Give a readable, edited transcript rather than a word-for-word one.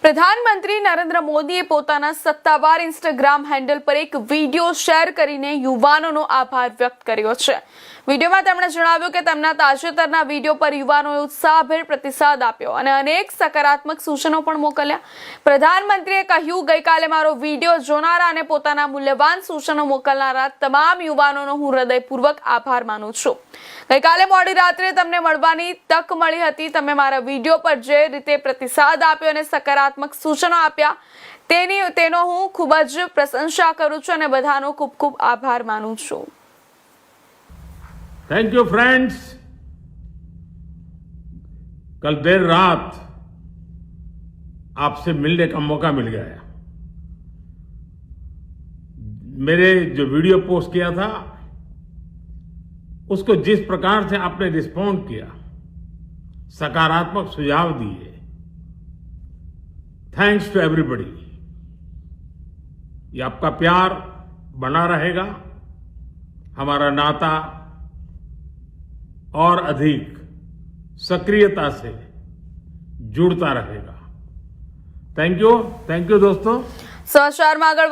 પ્રધાનમંત્રી નરેન્દ્ર મોદીએ પોતાના સત્તાવાર ઇન્સ્ટાગ્રામ હેન્ડલ પર એક વિડીયો શેર કરીને યુવાનોનો આભાર વ્યક્ત કર્યો છે। વિડીયોમાં તેમણે જણાવ્યું કે તેમના તાજેતરના વિડીયો પર યુવાનોએ ઉત્સાહભેર પ્રતિસાદ આપ્યો અને અનેક સકારાત્મક સૂચનો પણ મોકલ્યા। પ્રધાનમંત્રીએ કહ્યું, ગઈકાલે મારો વિડીયો જોનારા અને પોતાના મૂલ્યવાન સૂચનો મોકલનારા તમામ યુવાનોનો હું હૃદયપૂર્વક આભાર માનું છું। ગઈકાલે મોડી રાત્રે તમને મળવાની તક મળી હતી। તમે મારા વિડીયો પર જે રીતે પ્રતિસાદ આપ્યો અને સકારાત્મક સૂચનો આપ્યા તેનો હું ખૂબ જ પ્રશંસા કરું છું અને બધાનો ખૂબ ખૂબ આભાર માનું છું। Thank you friends. कल देर रात आपसे मिलने का मौका मिल गया। मेरे जो वीडियो पोस्ट किया था उसको जिस प्रकार से आपने रिस्पॉन्ड किया, सकारात्मक सुझाव दिए, थैंक्स टू एवरीबॉडी। ये आपका प्यार बना रहेगा, हमारा नाता और अधिक सक्रियता से जुड़ता रहेगा। थैंक यू दोस्तों। समाचार में आगे